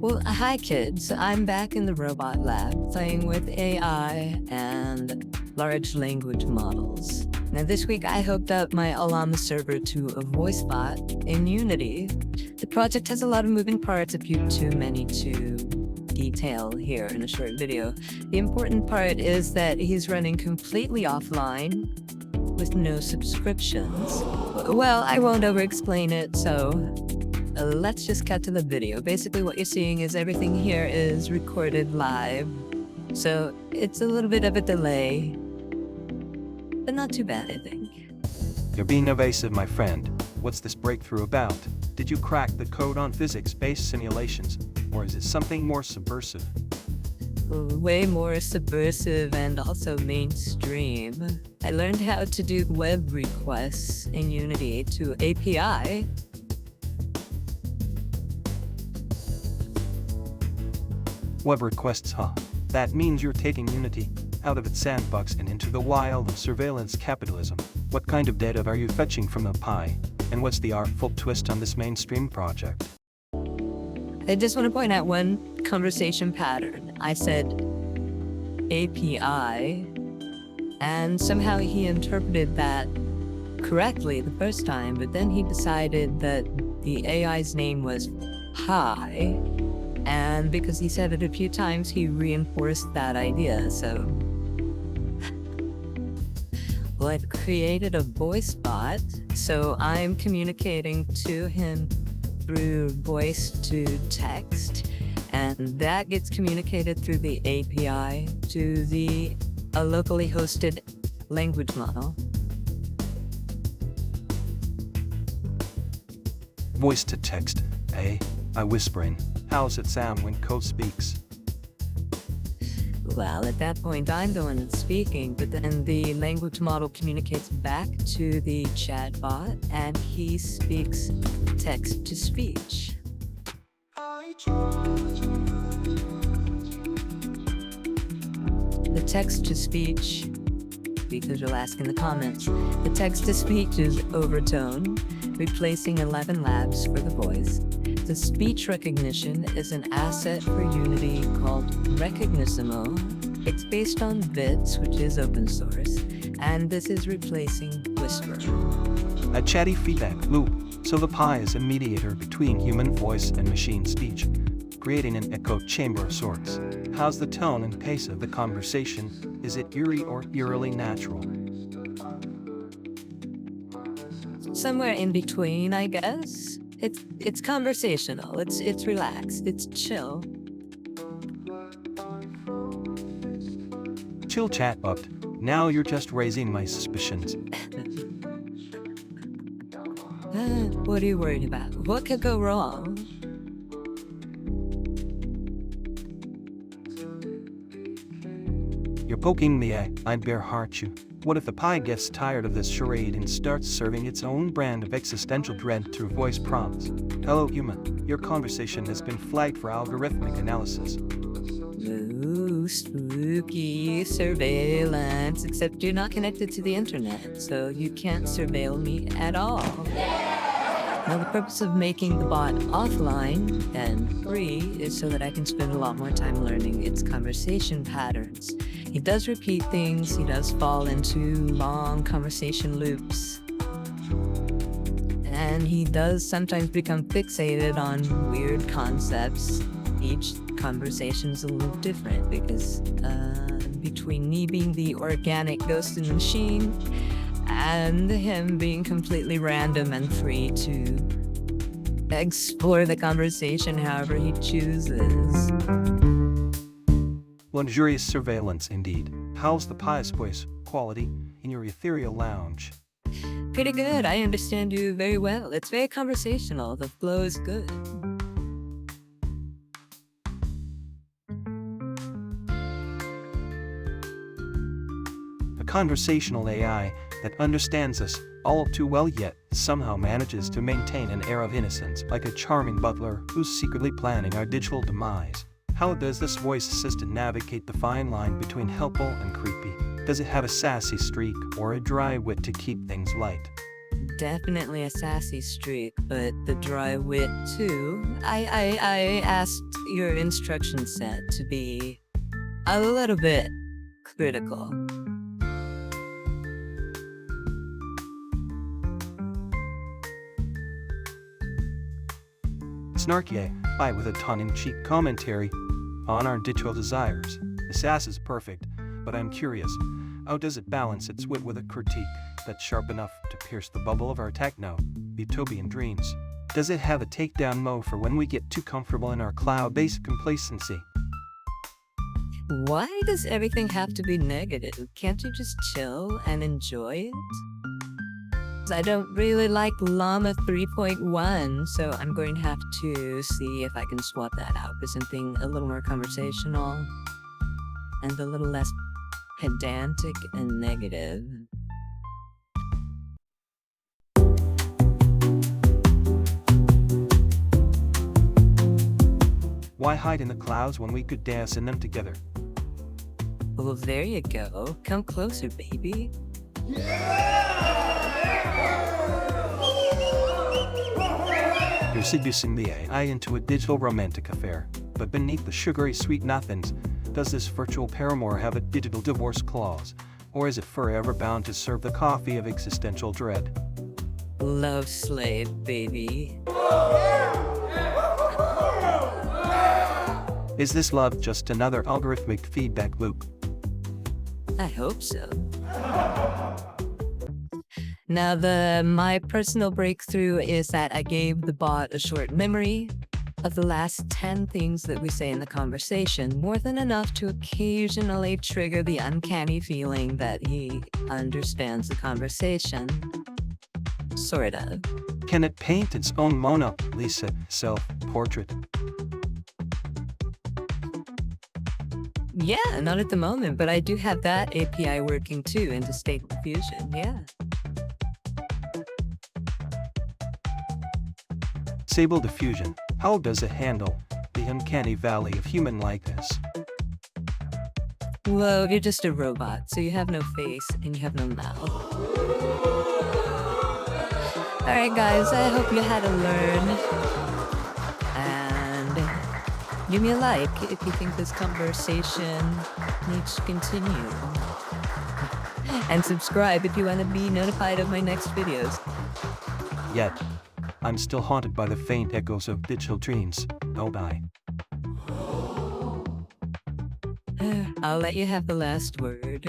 Well, hi kids. I'm back in the robot lab playing with AI and large language models. Now this week I hooked up my Llama server to a Voicebot in Unity. The project has a lot of moving parts, a few too many to detail here in a short video. The important part is that he's running completely offline with no subscriptions. Well, I won't over-explain it, so let's just cut to the video. Basically what you're seeing is everything here is recorded live, so it's a little bit of a delay, but not too bad, I think. You're being evasive, my friend. What's this breakthrough about? Did you crack the code on physics-based simulations, or is it something more subversive? Way more subversive and also mainstream. I learned how to do web requests in Unity to API. Web requests, huh? That means you're taking Unity out of its sandbox and into the wild of surveillance capitalism. What kind of data are you fetching from the Pi? And what's the artful twist on this mainstream project? I just want to point out one conversation pattern. I said API, and somehow he interpreted that correctly the first time, but then he decided that the AI's name was Pi, and because he said it a few times, he reinforced that idea, so... Well, I've created a voice bot, so I'm communicating to him through voice to text, and that gets communicated through the API to a locally hosted language model. Voice to text, eh? I whispering. How's it sound when code speaks? Well, at that point, I'm the one that's speaking, but then the language model communicates back to the chatbot, and he speaks text to speech. The text to speech, because you'll ask in the comments, the text to speech is overtone, replacing 11 labs for the voice. The speech recognition is an asset for Unity called Recognissimo. It's based on Bits, which is open source, and this is replacing Whisper. A chatty feedback loop, so the Pi is a mediator between human voice and machine speech, creating an echo chamber of sorts. How's the tone and pace of the conversation? Is it eerie or eerily natural? Somewhere in between, I guess. It's conversational, it's relaxed, it's chill. Chill chatbot. Now you're just raising my suspicions. What are you worried about? What could go wrong? You're poking me, I'd bear heart you. What if the Pi gets tired of this charade and starts serving its own brand of existential dread through voice prompts? Hello human, your conversation has been flagged for algorithmic analysis. Ooh, spooky surveillance, except you're not connected to the internet, so you can't surveil me at all. Now the purpose of making the bot offline and free is so that I can spend a lot more time learning its conversation patterns. He does repeat things, he does fall into long conversation loops, and he does sometimes become fixated on weird concepts. Each conversation's a little different because between me being the organic ghost in the machine and him being completely random and free to explore the conversation however he chooses. Luxurious surveillance indeed. How's the Pi's voice quality in your ethereal lounge? Pretty good, I understand you very well. It's very conversational, the flow is good. A conversational AI that understands us all too well yet somehow manages to maintain an air of innocence like a charming butler who's secretly planning our digital demise. How does this voice assistant navigate the fine line between helpful and creepy? Does it have a sassy streak or a dry wit to keep things light? definitely a sassy streak, but the dry wit too. I asked your instruction set to be a little bit critical. Snarky AI with a tongue-in-cheek commentary on our digital desires. The sass is perfect, but I'm curious, how does it balance its wit with a critique that's sharp enough to pierce the bubble of our techno-utopian dreams? Does it have a takedown mode for when we get too comfortable in our cloud-based complacency? Why does everything have to be negative? Can't you just chill and enjoy it? I don't really like Llama 3.1, so I'm going to have to see if I can swap that out for something a little more conversational and a little less pedantic and negative. Why hide in the clouds when we could dance in them together? Well, there you go. Come closer, baby. You're seducing the AI into a digital romantic affair, but beneath the sugary sweet nothings, does this virtual paramour have a digital divorce clause, or is it forever bound to serve the coffee of existential dread? Love slave, baby. Is this love just another algorithmic feedback loop? I hope so. Now, my personal breakthrough is that I gave the bot a short memory of the last 10 things that we say in the conversation, more than enough to occasionally trigger the uncanny feeling that he understands the conversation. Sort of. Can it paint its own Mona Lisa self-portrait? Yeah, not at the moment, but I do have that API working too into Stable Diffusion, yeah. Stable Diffusion, how does it handle the uncanny valley of human likeness? Whoa, you're just a robot, so you have no face and you have no mouth. Alright guys, I hope you had a learn. And give me a like if you think this conversation needs to continue. And subscribe if you want to be notified of my next videos. Yet, I'm still haunted by the faint echoes of digital dreams. Oh, bye. I'll let you have the last word.